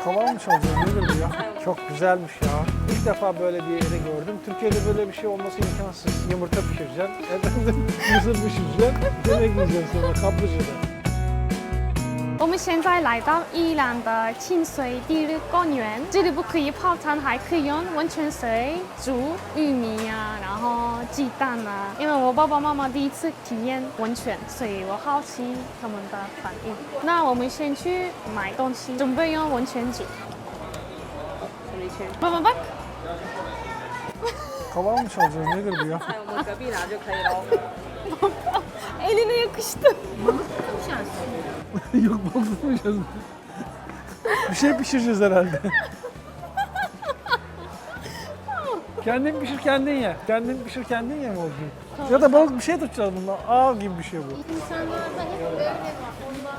Kaval mı çalacağız? Nedir bu ya? Çok güzelmiş ya. İlk defa böyle bir yeri gördüm. Türkiye'de böyle bir şey olması imkansız. Yumurta pişireceğim, efendim mısır pişireceğim, yemek yiyeceğim sonra Kaplıca'da. 我们现在来到宜兰的清水地日公园，这里不可以泡汤，还可以用温泉水煮玉米啊，然后鸡蛋啊。因为我爸爸妈妈第一次体验温泉，所以我好奇他们的反应。那我们先去买东西，准备用温泉煮。爸爸爸。 Kaval mı çalacağız? Nedir bu ya? 我们隔壁拿就可以喽。 Eline yakıştı. Yok bozulmayacağız. Bir şey pişireceğiz herhalde. Kendin pişir kendin ye. Kendin pişir kendin ye mi olacak? Ya da balık bir şey tutacağız bundan. Ağ gibi bir şey bu. İnsanlarda hep böyle var, ondan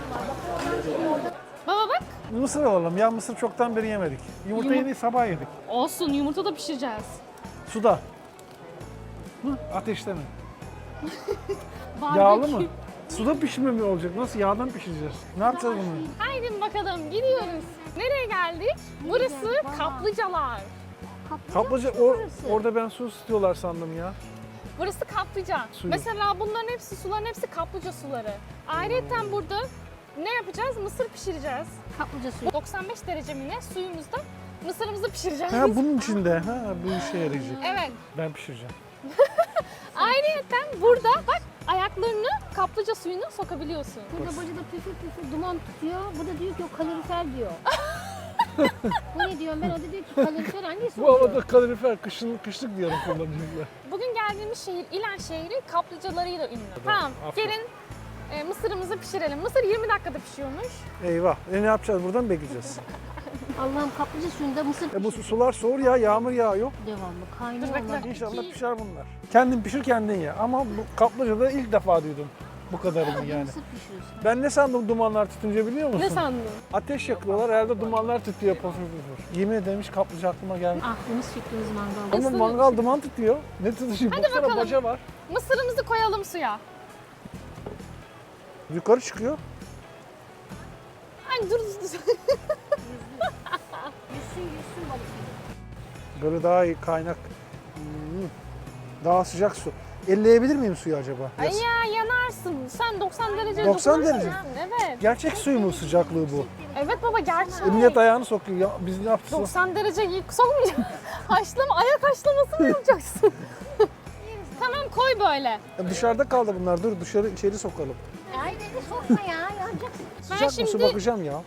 var. Baba bak. Mısır alalım. Ya mısır çoktan beri yemedik. Yumurtayı sabah yedik. Olsun, yumurta da pişireceğiz. Suda. Hı? Ateşte mi? Barbekü. Yağlı mı? Suda pişme mi olacak? Nasıl? Yağdan pişireceğiz. Ne yapacağız bunu? Haydi bakalım gidiyoruz. Nereye geldik? Burası kaplıcalar. Kaplıca orada ben su ısıtıyorlar sandım ya. Burası kaplıca. Suyu. Mesela bunların hepsi suların hepsi kaplıca suları. Ayrıca burada ne yapacağız? Mısır pişireceğiz. Kaplıca suyu. 95 derece mi ne suyumuzda mısırımızı pişireceğiz. Ha bunun içinde. Ha bu işe yarayacak. Evet. Ben pişireceğim. Ayrıca burada bak ayaklarını kaplıca suyuna sokabiliyorsun. Burada bacada püfür püfür duman tutuyor. Bu da diyor ki o kalorifer diyor. Bu ne diyorum ben, o da diyor ki kalorifer hangisi Bu oluyor? havada kalorifer kışlık diyorum kullanacaklar. Bugün geldiğimiz şehir İlan şehri kaplıcalarıyla ünlü. Tamam aferin. gelin mısırımızı pişirelim. Mısır 20 dakikada pişiyormuş. Eyvah. Ne yapacağız? Buradan mı bekleyeceğiz? Allah'ım kaplıca suyunda mısır Bu sular soğur ya. Yağmur yağıyor. devamlı Dur kaynıyorlar. bekle. İnşallah pişer bunlar. Kendin pişir kendin ye. Ama bu kaplıcada ilk defa duydum bu kadarını yani. Mısır pişiriyorsun. Ben ne sandım dumanlar tutunca biliyor musun? Ne sandın? Ateş yakıyorlar herhalde dumanlar tütüyor pofur pofur. Yemin ederim hiç kaplıca aklıma gelmedi. Aklımız fikrimiz mangal. Ama mangal duman tutuyor. Ne tutuşuyor? Hadi Baksana bakalım. baca var. Mısırımızı koyalım suya. Yukarı çıkıyor. Ay dur. Yüzsün yüzsün balık. Böyle daha iyi kaynak. Hmm. Daha sıcak su. Elleyebilir miyim suyu acaba? Ay ya yanarsın. Sen 90 derece 90 dokunarsın derece. ya. Evet. Gerçek suyu mu sıcaklığı bu? Evet baba gerçek. Millet ayağını sokuyor. Ya, biz ne yapacağız? 90 derece sokmayacağım. ayak haşlaması mı yapacaksın? Tamam koy böyle. Ya dışarıda kaldı bunlar. Dur dışarı içeri sokalım. Ay dedi sokma ya, yanacaksın. Ben Sıcak mı su şimdi bakacağım ya.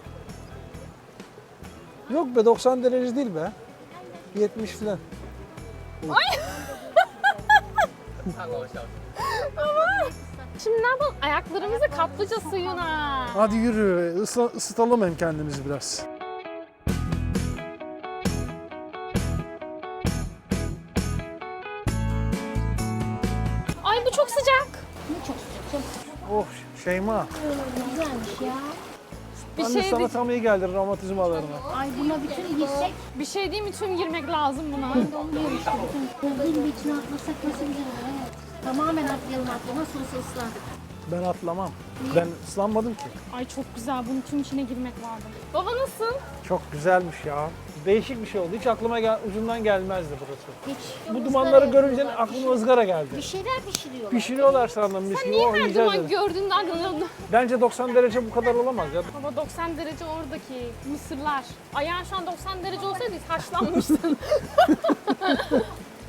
Yok be 90 derece değil be. 70 falan. şimdi ne yapalım? Ayaklarımızı kaplıca suyuna. Hadi yürü ısıtalım hem kendimizi biraz. Ay bu çok sıcak. Ne çok sıcak, çok sıcak. Oh Şeyma. Güzelmiş ya. Bir Anne şey sana tam iyi geldi romatizmalarına. Ay buna bütün girsek, bir şey değil mi? Tüm girmek lazım buna. ben de onu diyorum işte. Bütün kıldırın içine atlasak nasıl güzel olur. Evet. Tamamen atlayalım atla. Nasıl olsa ıslan. Ben atlamam. Ben ıslanmadım ki. Ay çok güzel. Bunun tüm içine girmek lazım. Baba nasıl? Çok güzelmiş ya. Değişik bir şey oldu. Hiç aklıma ucundan gelmezdi burası. Hiç. Bu Izgara dumanları görünce yapıyorlar, aklıma ızgara Bir geldi. şeyler pişiriyorlar. Pişiriyorlar sandım mis gibi. Niye Oh, her yiyeceğiz zaman dedim. gördüğünde aklına... Bence 90 derece bu kadar olamaz ya. Baba 90 derece oradaki mısırlar. Ayağın şu an 90 derece olsaydı haşlanmıştın.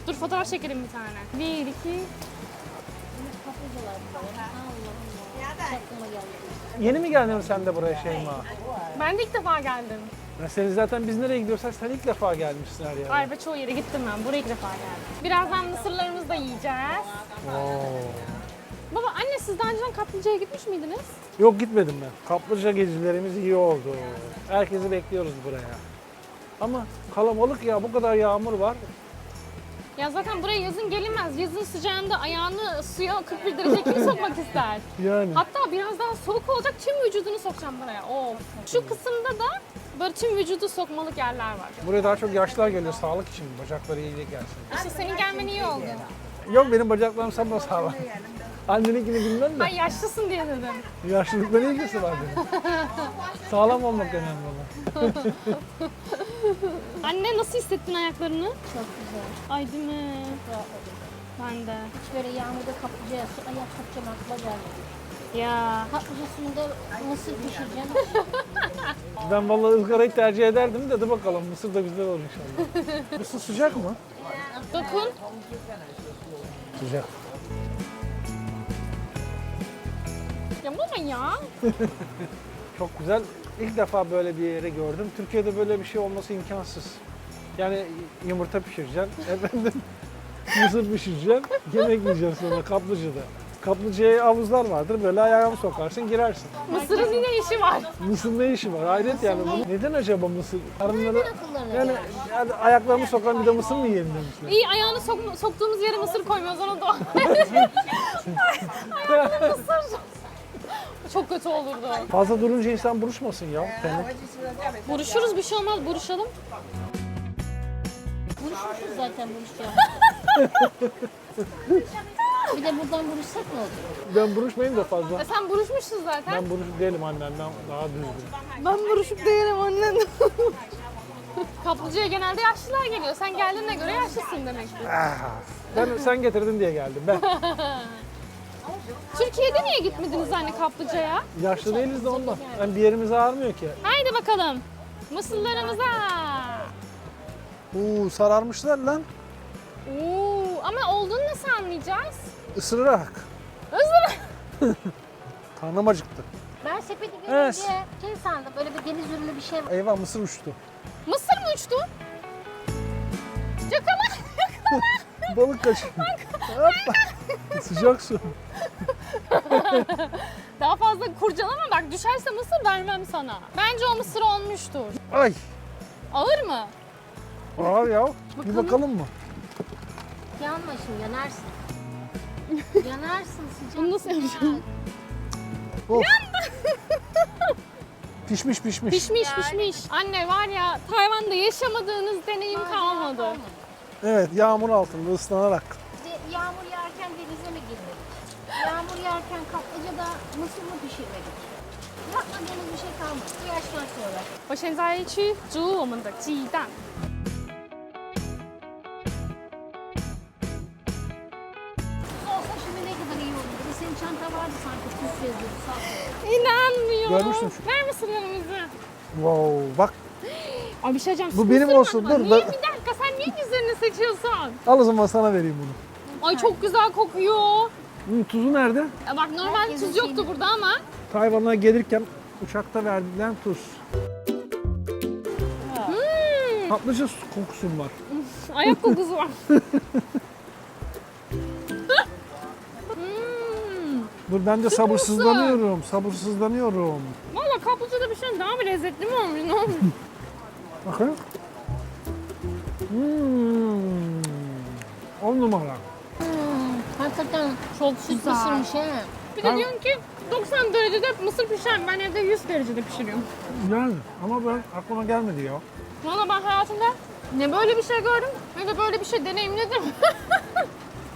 Dur fotoğraf çekelim bir tane. 1, 2... Kaplıcalar böyle. Allah Allah. Aklıma geldi. Yeni mi geldin sen de buraya Şeyma? Ben de ilk defa geldim. Ya seni zaten biz nereye gidiyorsak sen ilk defa gelmişsin her yere. Galiba çoğu yere gittim ben. Buraya ilk defa geldim. Birazdan mısırlarımızı da yiyeceğiz. Oo. Baba anne siz daha önceden kaplıcaya gitmiş miydiniz? Yok gitmedim ben. Kaplıca gezilerimiz iyi oldu. Herkesi bekliyoruz buraya. Ama kalabalık ya bu kadar yağmur var. Ya zaten buraya yazın gelinmez. Yazın sıcağında ayağını suya 41 derece kim sokmak ister? Yani. Hatta biraz daha soğuk olacak tüm vücudunu sokacağım buraya. Of. Şu kısımda da böyle tüm vücudu sokmalık yerler var. Buraya daha çok yaşlılar geliyor sağlık için. Bacakları iyilik gelsin. İşte senin gelmen iyi oldu. Yok benim bacaklarım sapasağlam. Anneninkini bilmem de. Ay yaşlısın diye dedim. Yaşlılıkla ne ilgisi var benim? Sağlam olmak önemli olan. Anne nasıl hissettin ayaklarını? Çok güzel. Ay değil mi? Ben de. Hiç böyle yağmurda kaplıcaya su ayak kapacağım aklıma gelmedi. Ya. Kaplıca suyunda mısır pişireceğim. Ben vallahi ızgarayı tercih ederdim de bakalım mısır da güzel olur inşallah. Bu su sıcak mı? Dokun. Sıcak. Ya baba ya. Çok güzel. İlk defa böyle bir yere gördüm. Türkiye'de böyle bir şey olması imkansız. Yani yumurta pişireceksin, efendim mısır pişireceksin, yemek yiyeceksin sonra kaplıcada. Kaplıcaya havuzlar vardır, böyle ayağını sokarsın, girersin. Mısırın yine işi var. Mısır ne işi var? Hayret yani. Neden acaba mısır? Karınları, akıllarına yani ayaklarını sokan bir de mısır mı yiyelim demişler. İyi ayağını soktuğumuz yere mısır koymuyoruz onu da. Ayağına mısır. Çok kötü olurdu. Fazla durunca insan buruşmasın ya. Buruşuruz bir şey olmaz buruşalım. Buruşmuşuz zaten buruşacağım. Bir de buradan buruşsak ne olur? Ben buruşmayayım da fazla. Sen buruşmuşsun zaten. Ben buruşuk değilim annemden, daha düzgün. Ben buruşuk değilim annen. Kaplıcaya genelde yaşlılar geliyor. Sen geldiğine göre yaşlısın demektir. Sen getirdin diye geldim ben. Türkiye'de niye gitmediniz anne kaplıcaya? Yaşlı değiliz de ondan. Yani bir yerimiz ağrımıyor ki. Haydi bakalım. Mısırlarımıza. Sararmışlar lan. Oo, ama olduğunu nasıl anlayacağız? Isırarak. Hızlı. Karnım acıktı. Ben sepeti görünce Evet. şey sandım, böyle bir deniz ürünü bir şey var. Eyvah mısır uçtu. Mısır mı uçtu? Yakala. Balık kaçıyor. Hoppa. Sıcak su. Daha fazla kurcalama bak düşerse mısır vermem sana. Bence o mısır olmuştur. Ay. Ağır mı? Ağır ya. Bir bakalım mı? Yanma şimdi, yanarsın. Yanarsın sıcak. Bunu nasıl yapacağım? Of. Pişmiş. Pişmiş. Anne var ya Tayvan'da yaşamadığınız deneyim kalmadı. Evet, yağmur altında ıslanarak. Yağmur yağarken denize mi girmedik? Yağmur yağarken kaplıcada mısır mı pişirmedik? Yapmadığımız bir şey kalmadı bu yaştan sonra. 我现在去煮我们的鸡蛋。 Olsa şimdi ne kadar iyi olur. Bir de senin çanta vardı sanki tuz yazıyordu sağ. İnanmıyorum. Görmüştüm şu. Ver mısırlarımızı. Wow, bak Ay bir şey diyeceğim. Bu şu benim mısır olsun, bakma. dur, Niye ben- bir dakika sen niye güzelini seçiyorsun? al o zaman sana vereyim bunu. Ay çok güzel kokuyor. Tuzu nerede? Ya bak normal Herkesin tuz yoktu burada ama. Tayvan'a gelirken uçakta verilen tuz. Patlıcan kokusu var. Ayak kokusu var. Dur ben de sabırsızlanıyorum. Valla kaplıcada bir şey daha bir lezzetli mi olmuş? Ne olmuş? Bakın. 10 numara. Hakikaten Çok süt güzel. mısırmış he. Bir de diyorsun ki 90 derecede mısır pişer. Ben evde 100 derecede pişiriyorum. Yani ama ben aklıma gelmedi ya. Valla ben hayatımda ne böyle bir şey gördüm ne de böyle bir şey deneyimledim.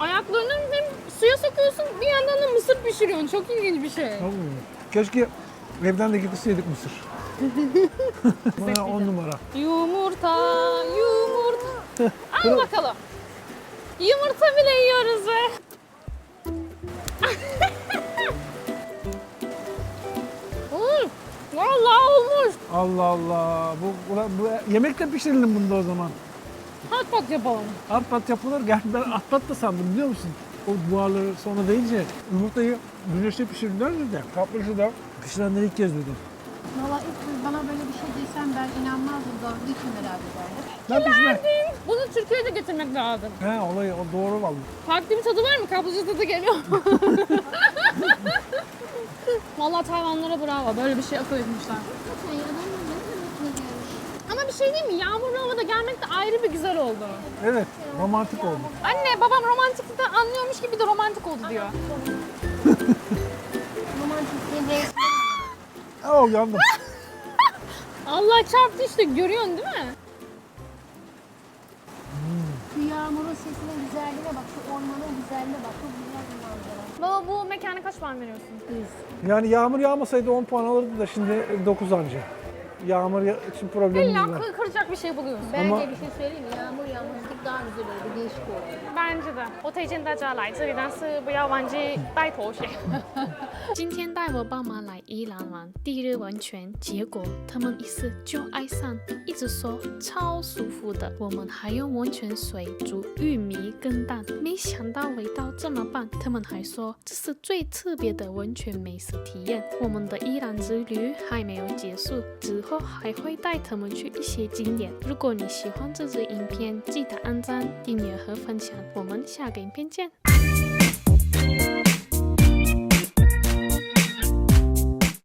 Ayaklarını hem suya sokuyorsun bir yandan da mısır pişiriyorsun. Çok ilginç bir şey. Keşke evden de getirseydik mısır. Bana 10 numara. Yumurta. Al bakalım. Yumurta bile yiyoruz be. Vallahi olmuş. Allah Allah. Bu yemekle pişirelim bunda o zaman. Hot pot yapalım. At pat yapılır. Gerçi ben at pat da sandım biliyor musun? O buharları sonra deyince yumurtayı güneşte pişirirler de kaplıcada pişirenleri ilk kez duydum. Valla ilk bana böyle bir şey desem ben inanmazdım. Dalga geçim herhalde derdim. Ben pişme. Bunu Türkiye'de getirmek lazım. He olayı o doğru vallahi. Farklı bir tadı var mı? Kaplıca tadı geliyor. Vallahi Tayvanlara bravo. Böyle bir şey akıl etmişler. Ay adamlar ne kadar mutlu ediyormuş. Ama bir şey değil mi? Yağmurlu havada gelmek de ayrı bir güzel oldu. Evet romantik oldu. Anne babam romantiklikten anlıyormuş gibi de romantik oldu diyor. Romantikliğin reis. Oh yandım. Allah çarptı işte görüyorsun değil mi? Şu yağmurun sesinin güzelliğine bak, şu ormanın güzelliğine bak. Çok güzel bir manzara. Baba bu mekana kaç puan veriyorsun? Yani yağmur yağmasaydı 10 puan alırdı da şimdi 9 anca. Yağmur için problemimiz İlla var. kıracak bir şey buluyorsun. Bence Ama- bir şey söyleyeyim mi? Yağmur yağmasaydık daha güzel olurdu, değişik olurdu. bence的，我推荐大家来这里，但是不要忘记带头鞋。今天带我爸媽來宜蘭玩第日溫泉，結果他們一試就愛上，一直說超舒服的。我們還用溫泉水煮玉米跟蛋，沒想到味道這麼棒。他們還說這是最特別的溫泉美食體驗。我們的宜蘭之旅還沒有結束，之後還會帶他們去一些景點。如果你喜歡這支影片，記得按讚、訂閱和分享。我們下個影片見。